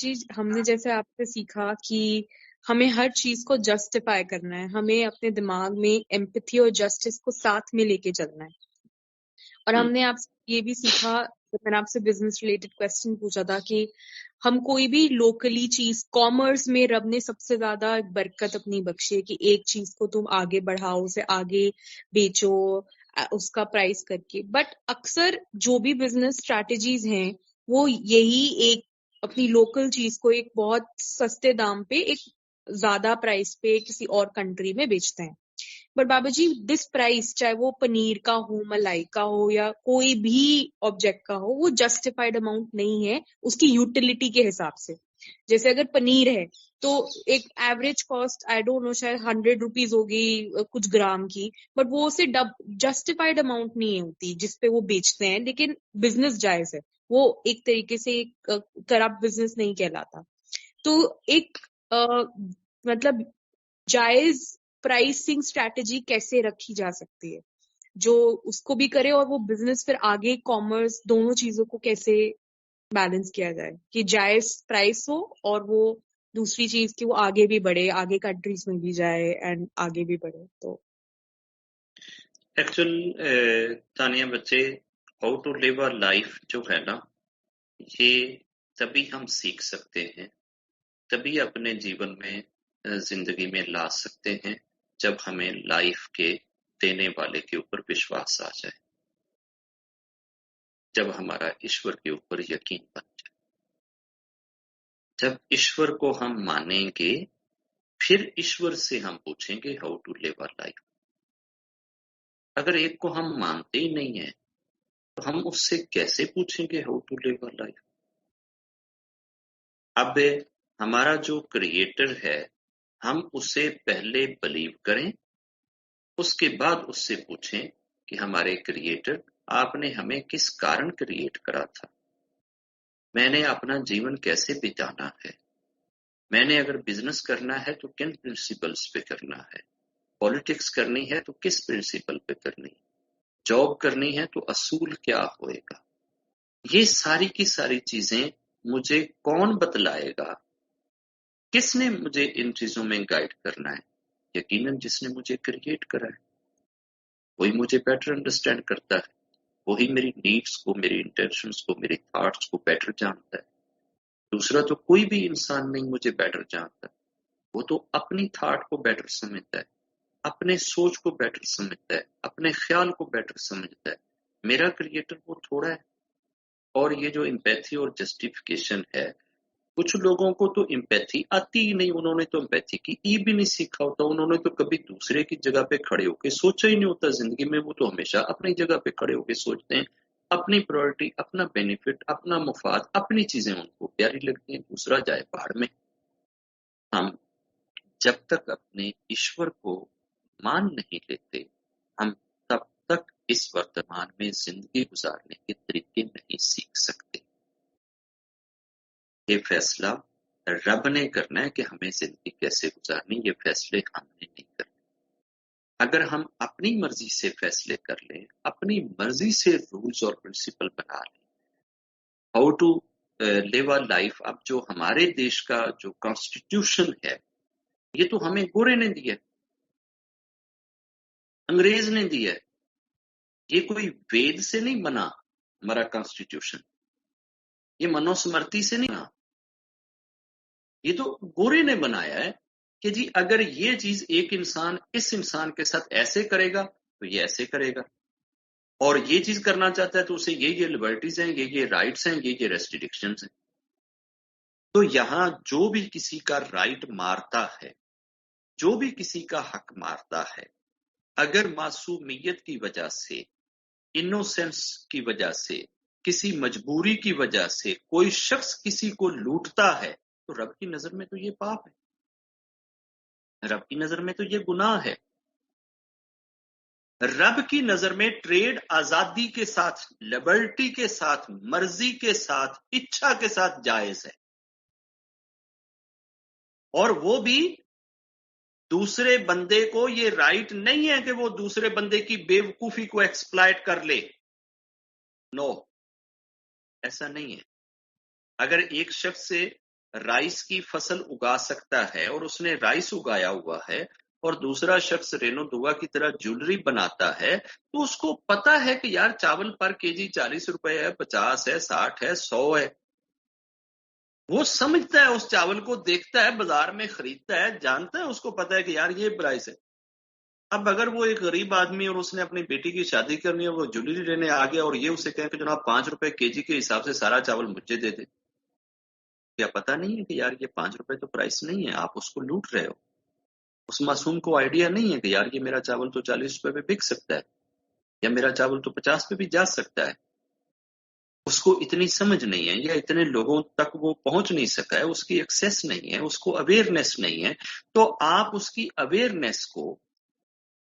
جی ہم نے جیسے آپ سے سیکھا کہ ہمیں ہر چیز کو جسٹیفائی کرنا ہے، ہمیں اپنے دماغ میں ایمپتھی اور جسٹس کو ساتھ میں لے کے چلنا ہے. اور ہم نے آپ سے یہ بھی سیکھا، میں نے آپ سے بزنس ریلیٹڈ کوشچن پوچھا تھا کہ ہم کوئی بھی لوکلی چیز، کامرس میں رب نے سب سے زیادہ برکت اپنی بخشی ہے کہ ایک چیز کو تم آگے بڑھاؤ، اسے آگے بیچو اس کا پرائس کر کے. بٹ اکثر جو بھی بزنس اسٹریٹجیز ہیں وہ یہی ایک اپنی لوکل چیز کو ایک بہت سستے دام پہ ایک زیادہ پرائس پہ کسی اور کنٹری میں بیچتے ہیں. بٹ بابا جی دس پرائس، چاہے وہ پنیر کا ہو، ملائی کا ہو یا کوئی بھی آبجیکٹ کا ہو، وہ جسٹیفائڈ اماؤنٹ نہیں ہے اس کی یوٹیلٹی کے حساب سے. جیسے اگر پنیر ہے تو ایک average cost I don't know شاید 100 روپیز ہوگی کچھ گرام کی، بٹ وہ اسے جسٹیفائڈ اماؤنٹ نہیں ہوتی جس پہ وہ بیچتے ہیں. لیکن بزنس جائز ہے، وہ ایک طریقے سے کرپٹ بزنس نہیں کہلاتا. تو ایک مطلب جائز پرائسنگ اسٹریٹجی کیسے رکھی جا سکتی ہے جو اس کو بھی کرے اور وہ بزنس پھر آگے کامرس دونوں چیزوں کو کیسے بیلنس کیا جائے کہ جائز پرائس ہو اور وہ دوسری چیز کی وہ آگے بھی بڑھے، آگے کنٹریز میں بھی جائے اینڈ آگے بھی بڑھے. تو ایکچوئل تانیہ بچے، how to live a life جو ہے نا، یہ تبھی ہم سیکھ سکتے ہیں، تبھی اپنے جیون میں زندگی میں لا سکتے ہیں جب ہمیں لائف کے دینے والے کے اوپر وشواس آ جائے، جب ہمارا ایشور کے اوپر یقین بن جائے. جب ایشور کو ہم مانیں گے پھر ایشور سے ہم پوچھیں گے how to live a life. اگر ایک کو ہم مانتے ہی نہیں ہیں تو ہم اس سے کیسے پوچھیں گے how to live a life. اب ہمارا جو کریٹر ہے ہم اسے پہلے بلیو کریں، اس کے بعد اس سے پوچھیں کہ ہمارے کریٹر آپ نے ہمیں کس کارن کریٹ کرا تھا، میں نے اپنا جیون کیسے بتانا ہے، میں نے اگر بزنس کرنا ہے تو کن پرنسپلز پہ کرنا ہے، پالیٹکس کرنی ہے تو کس پرنسپل پہ کرنی ہے، جاب کرنی ہے تو اصول کیا ہوئے گا. یہ ساری کی ساری چیزیں مجھے کون بتلائے گا، کس نے مجھے ان چیزوں میں گائیڈ کرنا ہے؟ یقیناً جس نے مجھے کریٹ کرا ہے، وہی مجھے بیٹر انڈرسٹینڈ کرتا ہے، وہی میری نیڈس کو، میری انٹینشنز کو، میری تھاٹس کو بیٹر جانتا ہے. دوسرا تو کوئی بھی انسان نہیں مجھے بیٹر جانتا، وہ تو اپنی تھاٹ کو بیٹر سمجھتا ہے، اپنے سوچ کو بیٹر سمجھتا ہے، اپنے خیال کو بیٹر سمجھتا ہے. میرا کریٹر وہ تھوڑا ہے. اور یہ جو امپیتھی اور جسٹیفیکیشن ہے، کچھ لوگوں کو تو امپیتھی آتی ہی نہیں، انہوں نے تو امپیتھی کی ای بھی نہیں سیکھا ہوتا، انہوں نے تو کبھی دوسرے کی جگہ پہ کھڑے ہو کے سوچا ہی نہیں ہوتا زندگی میں. وہ تو ہمیشہ اپنی جگہ پہ کھڑے ہو کے سوچتے ہیں، اپنی پرائورٹی، اپنا بینیفٹ، اپنا مفاد، اپنی چیزیں ان کو پیاری لگتی ہیں، دوسرا جائے پہاڑ میں. ہم جب تک اپنے ایشور کو مان نہیں لیتے ہم تب تک اس ورتمان میں زندگی گزارنے کے طریقے نہیں سیکھ سکتے. یہ فیصلہ رب نے کرنا ہے کہ ہمیں زندگی کیسے گزارنی، یہ فیصلے ہم نے نہیں کرنے. اگر ہم اپنی مرضی سے فیصلے کر لیں، اپنی مرضی سے رولز اور پرنسپل بنا لیں، how to live a life. اب جو ہمارے دیش کا جو کانسٹیٹیوشن ہے یہ تو ہمیں گورے نے دیا، انگریز نے دیا. یہ کوئی وید سے نہیں بنا ہمارا کانسٹیٹیوشن، یہ منوسمرتی سے نہیں بنا، یہ تو گورے نے بنایا ہے کہ جی اگر یہ چیز ایک انسان اس انسان کے ساتھ ایسے کرے گا تو یہ ایسے کرے گا، اور یہ چیز کرنا چاہتا ہے تو اسے یہ لبرٹیز ہیں، یہ رائٹس ہیں، یہ ریسٹرکشنز ہیں. تو یہاں جو بھی کسی کا رائٹ مارتا ہے، جو بھی کسی کا حق مارتا ہے، اگر معصومیت کی وجہ سے، انوسینس کی وجہ سے، کسی مجبوری کی وجہ سے کوئی شخص کسی کو لوٹتا ہے تو رب کی نظر میں تو یہ پاپ ہے، رب کی نظر میں تو یہ گناہ ہے. رب کی نظر میں ٹریڈ آزادی کے ساتھ، لبرٹی کے ساتھ، مرضی کے ساتھ، اچھا کے ساتھ جائز ہے. اور وہ بھی دوسرے بندے کو یہ رائٹ نہیں ہے کہ وہ دوسرے بندے کی بے وقوفی کو ایکسپلائٹ کر لے. نو، ایسا نہیں ہے. اگر ایک شخص سے رائس کی فصل اگا سکتا ہے اور اس نے رائس اگایا ہوا ہے اور دوسرا شخص رینو دوا کی طرح جولری بناتا ہے تو اس کو پتا ہے کہ یار چاول پر کے جی 40 روپے ہے، 50 ہے، 60 ہے، 100 ہے. وہ سمجھتا ہے، اس چاول کو دیکھتا ہے، بازار میں خریدتا ہے، جانتا ہے، اس کو پتا ہے کہ یار یہ پرائس ہے. اب اگر وہ ایک غریب آدمی اور اس نے اپنی بیٹی کی شادی کرنی ہے، وہ جولری لینے آ گیا اور یہ اسے کہے کہ جناب 5 روپے کے جی کے حساب سے سارا چاول مجھے دے دے، کیا پتا نہیں ہے کہ یار یہ 5 روپے تو پرائس نہیں ہے، آپ اس کو لوٹ رہے ہو. اس معصوم کو آئیڈیا نہیں ہے کہ یار یہ میرا چاول تو 40 روپے پہ بک سکتا ہے یا میرا چاول تو 50 پہ بھی جا سکتا ہے. اس کو اتنی سمجھ نہیں ہے یا اتنے لوگوں تک وہ پہنچ نہیں سکا ہے، اس کی ایکسیس نہیں ہے، اس کو اویئرنیس نہیں ہے. تو آپ اس کی اویئرنیس کو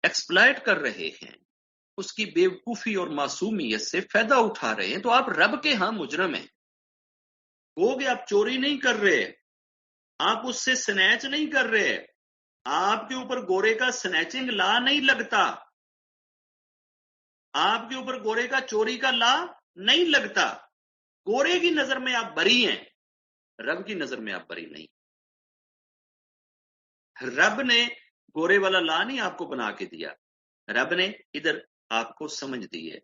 ایکسپلائٹ کر رہے ہیں، اس کی بیوقوفی اور معصومیت سے فائدہ اٹھا رہے ہیں. تو آپ رب کے ہاں مجرم ہیں. وہ کہ آپ چوری نہیں کر رہے، آپ اس سے سنیچ نہیں کر رہے، آپ کے اوپر گورے کا سنیچنگ لا نہیں لگتا، آپ کے اوپر گورے کا چوری کا لا نہیں لگتا. گورے کی نظر میں آپ بری ہیں، رب کی نظر میں آپ بری نہیں. رب نے گورے والا لا نہیں آپ کو بنا کے دیا، رب نے ادھر آپ کو سمجھ دی ہے،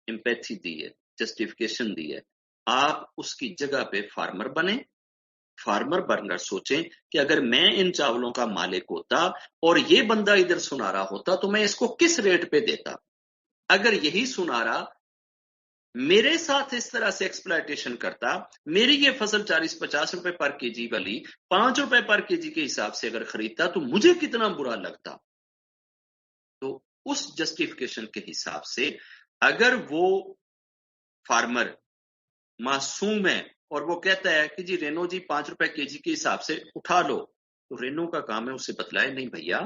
امپیتھی دی ہے، جسٹیفیکیشن دی ہے. آپ اس کی جگہ پہ فارمر بنے، فارمر بن کر سوچیں کہ اگر میں ان چاولوں کا مالک ہوتا اور یہ بندہ ادھر سنارا ہوتا تو میں اس کو کس ریٹ پہ دیتا. اگر یہی سنارا میرے ساتھ اس طرح سے ایکسپلائٹیشن کرتا، میری یہ فصل 40-50 روپے پر کے جی والی 5 روپے پر کے جی کے حساب سے اگر خریدتا تو مجھے کتنا برا لگتا. تو اس جسٹیفیکیشن کے حساب سے اگر وہ فارمر معصوم ہے اور وہ کہتا ہے کہ جی رینو جی 5 روپے کے جی کے حساب سے اٹھا لو، تو رینو کا کام ہے اسے بتلائے نہیں بھیا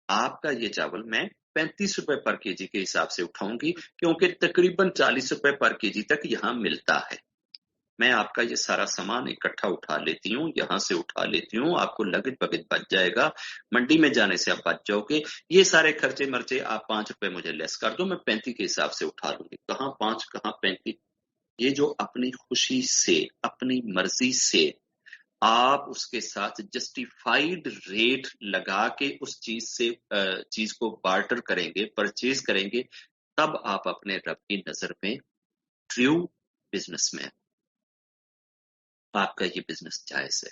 آپ کا یہ چاول میں 35 روپے پر کے جی کے حساب سے اٹھاؤں گی کیونکہ تقریباً 40 روپے پر کے جی تک یہاں ملتا ہے. میں آپ کا یہ سارا سامان اکٹھا اٹھا لیتی ہوں، یہاں سے اٹھا لیتی ہوں، آپ کو لگت بگت بچ جائے گا، منڈی میں جانے سے آپ بچ جاؤ گے. یہ سارے خرچے مرچے آپ 5 روپے مجھے لیس کر دو، میں 35 کے حساب سے اٹھا لوں گی. کہاں 5 کہاں 35. یہ جو اپنی خوشی سے اپنی مرضی سے آپ اس کے ساتھ جسٹیفائیڈ ریٹ لگا کے اس چیز کو بارٹر کریں گے، پرچیز کریں گے، تب آپ اپنے رب کی نظر میں ٹریو بزنس میں، آپ کا یہ بزنس جائز ہے،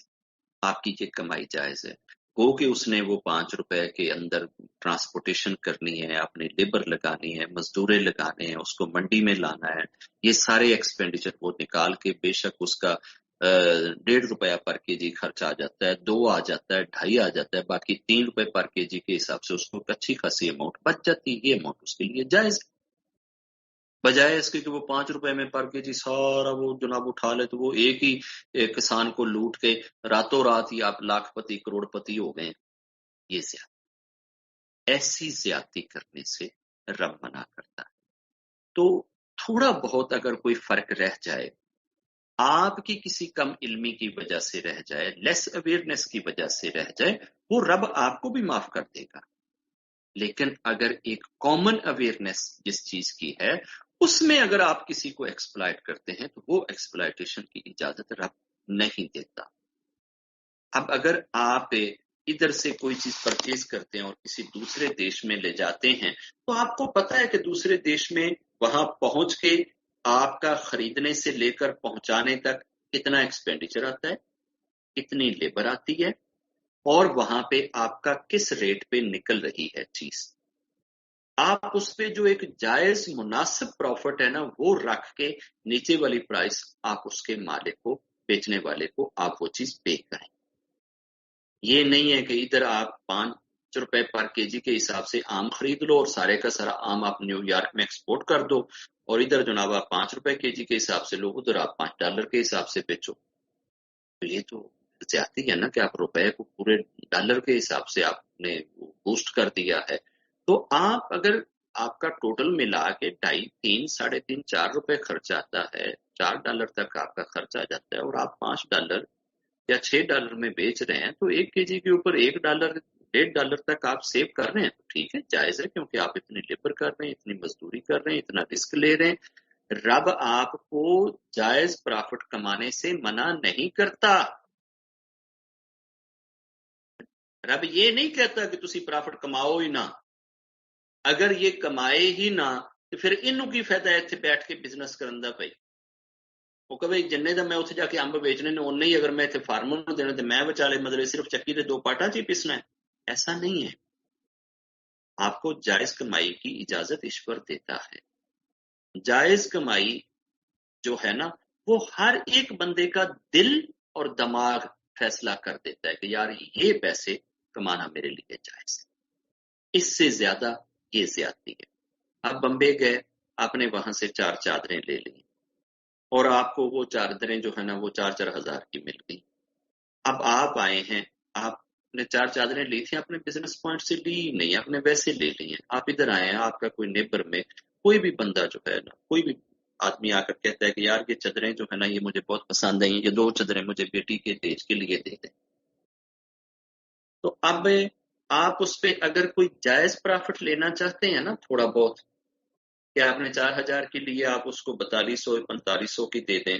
آپ کی یہ کمائی جائز ہے. گو کہ اس نے وہ 5 روپے کے اندر ٹرانسپورٹیشن کرنی ہے، اپنی لیبر لگانی ہے، مزدورے لگانے ہیں، اس کو منڈی میں لانا ہے، یہ سارے ایکسپینڈیچر وہ نکال کے بے شک اس کا 1.5 روپیہ پر کے جی خرچ آ جاتا ہے، 2 آ جاتا ہے، 2.5 آ جاتا ہے، باقی 3 روپے پر کے جی کے حساب سے اس کو اچھی خاصی اماؤنٹ بچ جاتی ہے. یہ اماؤنٹ اس کے لیے جائز ہے، بجائے اس کے کہ وہ 5 روپے میں پر کے جی سارا وہ جناب اٹھا لے تو وہ ایک ہی کسان کو لوٹ کے راتوں رات ہی آپ لاکھ پتی کروڑ پتی ہو گئے. یہ زیادہ، ایسی زیادتی کرنے سے رب منع کرتا ہے. تو تھوڑا بہت اگر کوئی فرق رہ جائے، آپ کی کسی کم علمی کی وجہ سے رہ جائے، لیس اویئرنیس کی وجہ سے رہ جائے، وہ رب آپ کو بھی معاف کر دے گا. لیکن اگر ایک کامن اویئرنیس جس چیز کی ہے اس میں اگر آپ کسی کو ایکسپلائٹ کرتے ہیں تو وہ ایکسپلائٹیشن کی اجازت رب نہیں دیتا. اب اگر آپ ادھر سے کوئی چیز پرچیز کرتے ہیں اور کسی دوسرے دیش میں لے جاتے ہیں تو آپ کو پتا ہے کہ دوسرے دیش میں وہاں پہنچ کے آپ کا خریدنے سے لے کر پہنچانے تک کتنا ایکسپینڈیچر آتا ہے، کتنی لیبر آتی ہے، اور وہاں پہ آپ کا کس ریٹ پہ نکل رہی ہے چیز. آپ اس پہ جو ایک جائز مناسب پروفٹ ہے نا وہ رکھ کے نیچے والی پرائس آپ اس کے مالک کو، بیچنے والے کو آپ وہ چیز پے کریں. یہ نہیں ہے کہ ادھر آپ 5 روپے پر کے جی کے حساب سے آم خرید لو اور سارے کا سارا آم آپ نیو یارک میں ایکسپورٹ کر دو اور ادھر جناب آپ 5 روپے کے جی کے حساب سے لو، ادھر آپ $5 کے حساب سے بیچو. تو یہ تو زیادتی ہے نا کہ آپ روپے کو پورے ڈالر کے حساب سے آپ نے بوسٹ کر دیا ہے. تو آپ اگر آپ کا ٹوٹل ملا کے 2.5 3 3.5 4 روپے خرچ آتا ہے، $4 تک آپ کا خرچ آ جاتا ہے اور آپ $5 یا $6 میں بیچ رہے ہیں تو 1 کے جی کے اوپر $1 $1.5 تک آپ سیو کر رہے ہیں تو ٹھیک ہے، جائز ہے، کیونکہ آپ اتنی لیبر کر رہے ہیں، اتنی مزدوری کر رہے ہیں، اتنا رسک لے رہے ہیں. رب آپ کو جائز پرافٹ کمانے سے منع نہیں کرتا. رب یہ نہیں کہتا کہ تسی پرافٹ کماؤ ہی نہ، اگر یہ کمائے ہی نہ تو پھر انہوں کی فائدہ ہے اتنے بیٹھ کے بزنس کرن دا پئی؟ وہ کہ جنے دا میں اتنے جا کے امب بیچنے نے اُننے ہی اگر میں اتنے فارمر نوں دینا تو میں بچالے مطلب صرف چکی دے 2 پاٹا چ پسنا ہے؟ ایسا نہیں ہے. آپ کو جائز کمائی کی اجازت ایشور دیتا ہے. جائز کمائی جو ہے نا وہ ہر ایک بندے کا دل اور دماغ فیصلہ کر دیتا ہے کہ یار یہ پیسے کمانا میرے لیے جائز ہے، اس سے زیادہ یہ زیادتی ہے. آپ بمبے گئے، آپ نے وہاں سے 4 چادریں لے لی اور آپ کو وہ چادریں جو ہے نا وہ 4-4 ہزار کی مل گئی. اب آپ آئے ہیں، آپ نے 4 چادریں لی تھی، اپنے بزنس پوائنٹ سے لی نہیں، آپ نے ویسے لے لی ہیں. آپ ادھر آئے ہیں، آپ کا کوئی نیبر میں کوئی بھی بندہ جو ہے نا، کوئی بھی آدمی آ کر کہتا ہے کہ یار یہ چادریں جو ہے نا یہ مجھے بہت پسند ہیں، یہ 2 چادریں مجھے بیٹی کے دہیج کے لیے دے دیں، تو اب آپ اس پہ اگر کوئی جائز پرافٹ لینا چاہتے ہیں نا تھوڑا بہت، کہ آپ نے 4,000 کے لیے آپ اس کو 4200-4500 کی دے دیں.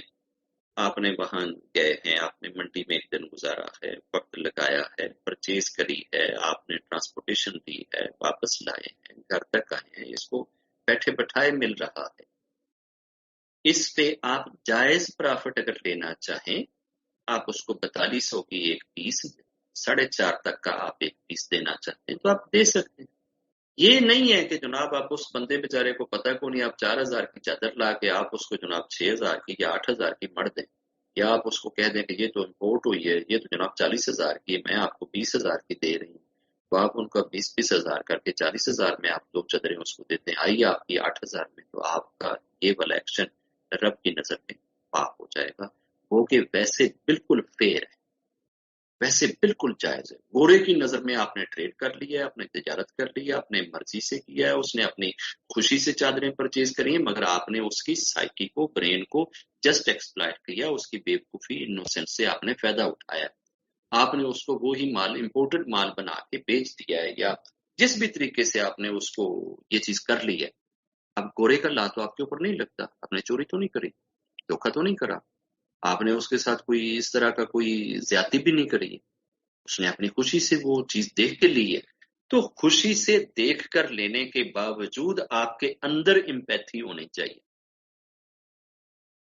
آپ نے وہاں گئے ہیں، آپ نے منڈی میں ایک دن گزارا ہے، وقت لگایا ہے، پرچیز کری ہے، آپ نے ٹرانسپورٹیشن دی ہے، واپس لائے ہیں، گھر تک آئے ہیں، اس کو بیٹھے بٹھائے مل رہا ہے. اس پہ آپ جائز پرافٹ اگر لینا چاہیں، آپ اس کو 4200 کی ایک پیس 4.5 تک کا آپ ایک پیس دینا چاہتے ہیں تو آپ دے سکتے ہیں. یہ نہیں ہے کہ جناب آپ اس بندے بیچارے کو پتہ کو نہیں، آپ 4,000 کی چادر لا کے آپ اس کو جناب 6,000 کی یا 8,000 کی مڑ دیں، یا آپ اس کو کہہ دیں کہ یہ تو امپورٹ ہوئی ہے، یہ تو جناب 40,000 کی ہے، میں آپ کو 20,000 کی دے رہی ہوں، تو آپ ان کا 20,000 کر کے 40,000 میں آپ 2 چادریں اس کو دیتے ہیں، آئیے آپ کی 8,000 میں، تو آپ کا یہ والا ایکشن رب کی نظر میں پاک ہو جائے گا. وہ کہ ویسے بالکل فیئر ہے، ویسے بالکل جائز ہے. گورے کی نظر میں آپ نے ٹریڈ کر لیا ہے، آپ نے تجارت کر لی ہے، اپنے مرضی سے کیا ہے، اس نے اپنی خوشی سے چادریں پرچیز کری ہیں، مگر آپ نے اس کی سائیکی کو، برین کو جسٹ ایکسپلائٹ کیا، اس کی بے وقوفی انوسنٹ سے آپ نے فائدہ اٹھایا، آپ نے اس کو وہی مال امپورٹڈ مال بنا کے بیچ دیا ہے، یا جس بھی طریقے سے آپ نے اس کو یہ چیز کر لی ہے. اب گورے کا لا تو آپ کے اوپر نہیں لگتا، آپ نے چوری تو نہیں کری، دھوکہ تو نہیں کرا، آپ نے اس کے ساتھ کوئی اس طرح کا کوئی زیادتی بھی نہیں کری، اس نے اپنی خوشی سے وہ چیز دیکھ کے لی ہے. تو خوشی سے دیکھ کر لینے کے باوجود آپ کے اندر امپیتھی ہونی چاہیے،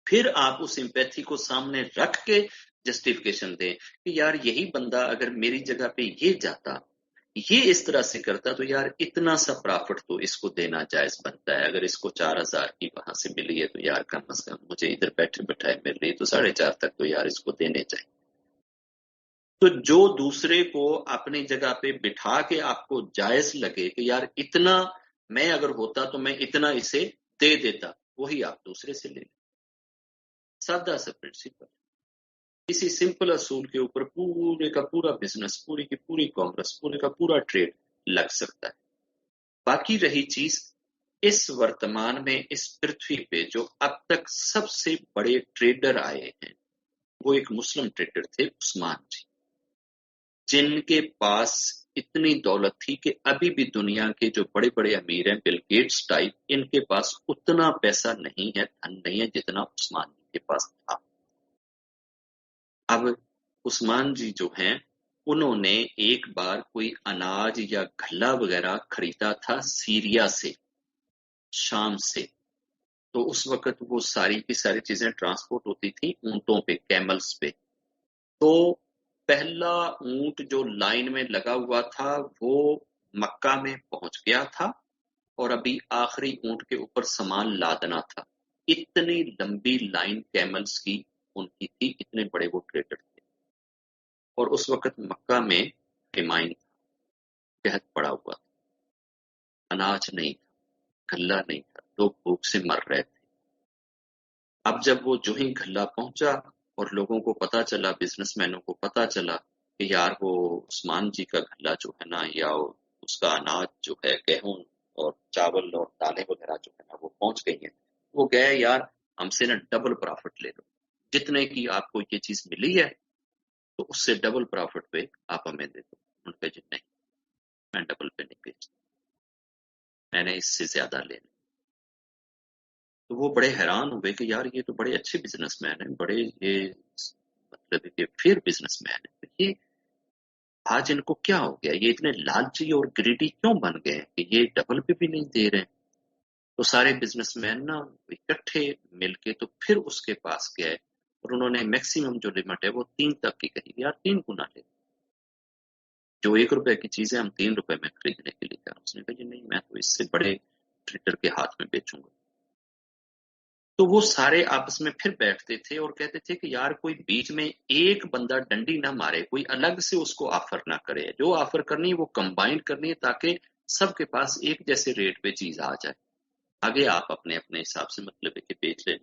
پھر آپ اس امپیتھی کو سامنے رکھ کے جسٹیفیکیشن دیں کہ یار یہی بندہ اگر میری جگہ پہ یہ جاتا، یہ اس طرح سے کرتا، تو یار اتنا سا پرافٹ تو اس کو دینا جائز بنتا ہے. اگر اس کو 4,000 کی وہاں سے ملی ہے تو یار کم از کم مجھے ادھر بیٹھے بٹھائے مل رہی تو 4.5 تک تو یار اس کو دینے چاہیے. تو جو دوسرے کو اپنی جگہ پہ بٹھا کے آپ کو جائز لگے کہ یار اتنا میں اگر ہوتا تو میں اتنا اسے دے دیتا، وہی آپ دوسرے سے لے لیں. سادہ سا پرنسپل، اسی سمپل اصول کے اوپر پورے کا پورا بزنس، پوری کی پوری کانگریس، پورے کا پورا ٹریڈ لگ سکتا ہے. باقی رہی چیز، اس ورتمان میں اس پرتھوی پہ جو اب تک سب سے بڑے ٹریڈر آئے ہیں وہ ایک مسلم ٹریڈر تھے، عثمان جی، جن کے پاس اتنی دولت تھی کہ ابھی بھی دنیا کے جو بڑے بڑے امیر ہیں، بل گیٹس ٹائپ، ان کے پاس اتنا پیسہ نہیں ہے، دھن نہیں ہے جتنا عثمان جی کے پاس تھا. اب عثمان جی جو ہیں انہوں نے ایک بار کوئی اناج یا گھلا وغیرہ خریدا تھا سیریا سے، شام سے، تو اس وقت وہ ساری کی ساری چیزیں ٹرانسپورٹ ہوتی تھی اونٹوں پہ، کیملز پہ. تو پہلا اونٹ جو لائن میں لگا ہوا تھا وہ مکہ میں پہنچ گیا تھا اور ابھی آخری اونٹ کے اوپر سامان لادنا تھا. اتنی لمبی لائن کیملز کی ان کی تھی، اتنے بڑے وہ ٹریڈر تھے. اور اس وقت مکہ میں فیمائن قحط پڑا ہوا تھا، اناج نہیں تھا، گھلا نہیں تھا، لوگ بھوک سے مر رہے تھے. اب جب وہ جو ہی گھلا پہنچا اور لوگوں کو پتا چلا، بزنس مینوں کو پتا چلا کہ یار وہ عثمان جی کا گھلا جو ہے نا، یا اس کا اناج جو ہے، گیہوں اور چاول اور دالیں وغیرہ جو ہے نا وہ پہنچ گئی ہیں، وہ گئے یار ہم سے نا ڈبل پرافٹ لے لو، جتنے کی آپ کو یہ چیز ملی ہے تو اس سے ڈبل پرافٹ پہ آپ ہمیں دے دو. ان پہ جی نہیں، میں ڈبل پہ نہیں بیچتا، میں نے اس سے زیادہ لینا. تو وہ بڑے حیران ہوئے کہ یار یہ تو بڑے اچھے بزنس مین ہیں، بڑے یہ مطلب کہ پھر بزنس مین ہے، یہ آج ان کو کیا ہو گیا, یہ اتنے لالچی اور گریڈی کیوں بن گئے ہیں کہ یہ ڈبل پہ بھی نہیں دے رہے ہیں. تو سارے بزنس مین نا اکٹھے مل کے تو پھر اس کے پاس گئے اور انہوں نے میکسیمم جو لمٹ ہے وہ 3 تک کی کہی, یار 3 گنا لے, جو 1 روپے کی چیزیں ہم 3 روپے میں خریدنے کے لیے کہا. اس نے کہا جی نہیں, میں تو اس سے بڑے ٹریڈر کے ہاتھ میں بیچوں گا. تو وہ سارے آپس میں پھر بیٹھتے تھے اور کہتے تھے کہ یار کوئی بیچ میں ایک بندہ ڈنڈی نہ مارے, کوئی الگ سے اس کو آفر نہ کرے, جو آفر کرنی ہے وہ کمبائن کرنی ہے تاکہ سب کے پاس ایک جیسے ریٹ پہ چیز آ جائے, آگے آپ اپنے اپنے حساب سے مطلب ہے کہ بیچ لیں.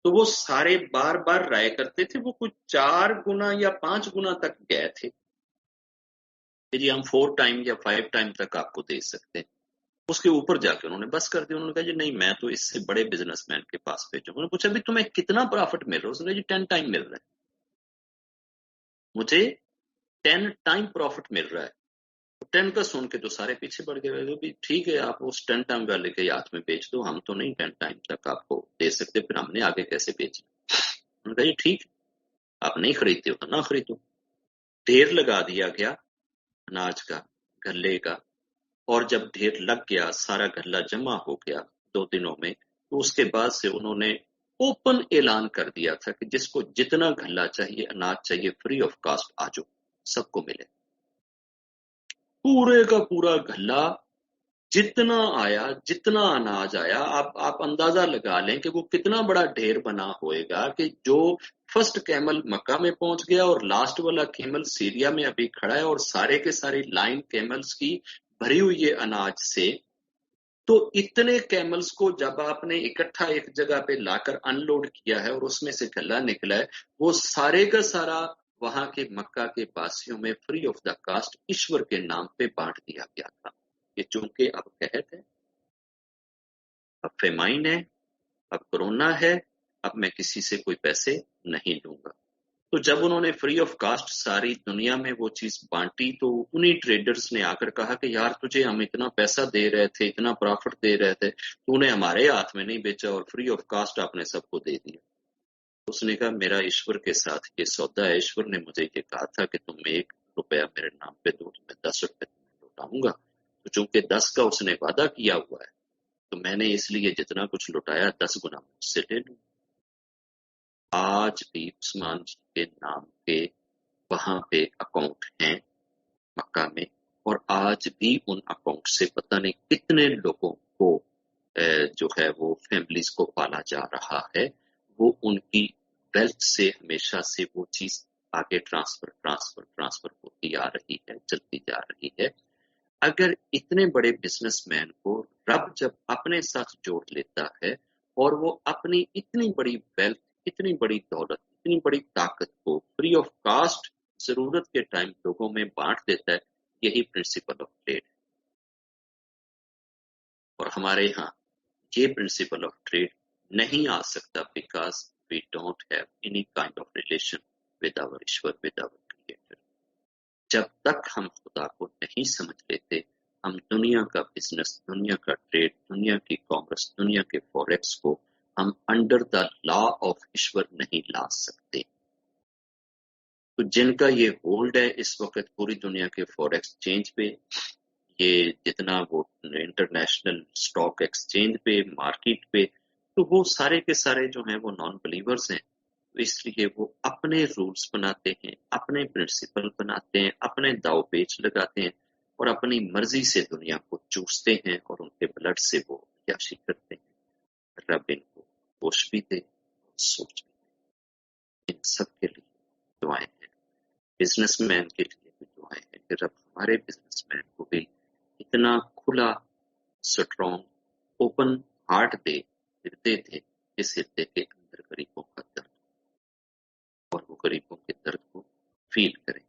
تو وہ سارے بار بار رائے کرتے تھے, وہ کچھ 4 گنا یا 5 گنا تک گئے تھے کہ جی ہم 4 ٹائم یا 5 ٹائم تک آپ کو دے سکتے ہیں. اس کے اوپر جا کے انہوں نے بس کر دیا. انہوں نے کہا جی نہیں, میں تو اس سے بڑے بزنس مین کے پاس بھیجوں. انہوں نے پوچھا بھی تمہیں کتنا پروفٹ مل رہا ہے؟ اس نے جی 10 ٹائم مل رہا ہے, مجھے 10 ٹائم پروفٹ مل رہا ہے. 10 کا سن کے تو سارے پیچھے بڑھ گئے. بھی ٹھیک ہے, آپ اس 10 ٹائم والے کے ہاتھ میں بیچ دو, ہم تو نہیں 10 ٹائم تک آپ کو دے سکتے, پھر ہم نے آگے کیسے بیچنا. انہوں نے کہا جی ٹھیک, آپ نہیں خریدتے ہو تو نہ خریدو. ڈھیر لگا دیا گیا اناج کا, گلے کا, اور جب ڈھیر لگ گیا, سارا گلہ جمع ہو گیا 2 دنوں میں, تو اس کے بعد سے انہوں نے اوپن اعلان کر دیا تھا کہ جس کو جتنا گلہ چاہیے, اناج چاہیے, فری آف کاسٹ آ جاؤ, سب کو ملے. پورے کا پورا گلہ جتنا آیا, جتنا اناج آیا, آپ اندازہ لگا لیں کہ وہ کتنا بڑا ڈھیر بنا ہوئے گا کہ جو فرسٹ کیمل مکہ میں پہنچ گیا اور لاسٹ والا کیمل سیریا میں ابھی کھڑا ہے, اور سارے کے ساری لائن کیملز کی بھری ہوئی ہے اناج سے. تو اتنے کیملز کو جب آپ نے اکٹھا ایک جگہ پہ لا کر ان لوڈ کیا ہے اور اس میں سے گلہ نکلا ہے, وہ سارے کا سارا وہاں کے مکہ کے باسیوں میں free of the cost Ishwar کے نام پہ بانٹ دیا گیا تھا. کہ چونکہ اب قحط ہے, اب فیمائن ہے, اب کرونا ہے, اب میں کسی سے کوئی پیسے نہیں لوں گا. تو جب انہوں نے فری آف کاسٹ ساری دنیا میں وہ چیز بانٹی, تو انہی ٹریڈرز نے آ کر کہا کہ یار تجھے ہم اتنا پیسہ دے رہے تھے, اتنا پروفٹ دے رہے تھے, تو نے ہمارے ہاتھ میں نہیں بیچا اور فری آف کاسٹ آپ نے سب کو دے دیا. اس نے کہا میرا ایشور کے ساتھ یہ سودا ہے, ایشور نے مجھے یہ کہا تھا کہ تم 1 روپیہ میرے نام پہ دو تو میں 10 روپے تمہیں لوٹاؤں گا. تو چونکہ 10 کا اس نے وعدہ کیا ہوا ہے, تو میں نے اس لیے جتنا کچھ لوٹایا 10 گنا مجھ سے لے لوں. آج بھی عثمان جی کے نام کے وہاں پہ اکاؤنٹ ہیں مکہ میں, اور آج بھی ان اکاؤنٹ سے پتہ نہیں کتنے لوگوں کو جو ہے وہ فیملیز کو پالا جا رہا ہے. وہ ان کی ویلتھ سے ہمیشہ سے وہ چیز آگے ٹرانسفر ہوتی آ رہی ہے, چلتی جا رہی ہے. اگر اتنے بڑے بزنس مین کو رب جب اپنے ساتھ جوڑ لیتا ہے اور وہ اپنی اتنی بڑی ویلتھ, اتنی بڑی دولت, اتنی بڑی طاقت کو فری آف کاسٹ ضرورت کے ٹائم لوگوں میں بانٹ دیتا ہے, یہی پرنسپل آف ٹریڈ. اور ہمارے ہاں یہ پرنسپل آف ٹریڈ نہیں آ سکتا because we don't have any kind of relation with our Ishwar, with our creator. جب تک ہم خدا کو نہیں سمجھ لیتے, ہم دنیا کا بزنس, دنیا کا ٹریڈ, دنیا کی کامرس, دنیا کے فوریکس کو ہم under the law of Ishwar نہیں لا سکتے. تو جن کا یہ ہولڈ ہے اس وقت پوری دنیا کے فوریکس چینج پہ, یہ جتنا وہ انٹرنیشنل اسٹاک ایکسچینج پہ, مارکیٹ پہ, تو وہ سارے کے سارے جو ہیں وہ نان بلیورز ہیں. تو اس لیے وہ اپنے رولز بناتے ہیں, اپنے پرنسپل بناتے ہیں, اپنے داؤ پیچ لگاتے ہیں, اور اپنی مرضی سے دنیا کو چوستے ہیں, اور ان کے بلڈ سے وہ عیاشی کرتے ہیں. رب ان کو ہوش بھی دے, سوچ بھی دے. ان سب کے لیے دعائیں ہیں. بزنس مین کے لیے بھی دعائیں ہیں کہ رب ہمارے بزنس مین کو بھی اتنا کھلا, سٹرونگ, اوپن ہارٹ دے, ہردے دے, جس ہردے کے اندر غریبوں کا درد, اور وہ غریبوں کے درد کو فیل کریں.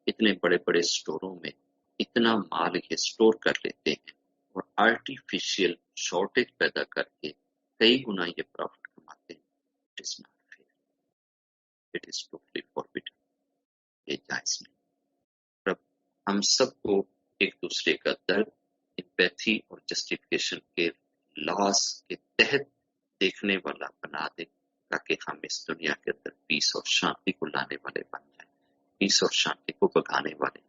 اتنے بڑے بڑے سٹوروں میں اتنا مال یہ سٹور کر لیتے ہیں اور آرٹیفیشیل شارٹیج پیدا کر کے کئی گنا یہ پروفٹ کماتے ہیں. It is not fair. It is totally forbidden. یہ جائز نہیں. رب ہم سب کو ایک دوسرے کا درد امپیتھی اور جسٹیفیکیشن کے لاس کے تحت دیکھنے والا بنا دے, تاکہ ہم اس دنیا کے اندر پیس اور شانتی کو لانے والے بن جائیں, پیس اور شانتی کو بگانے والے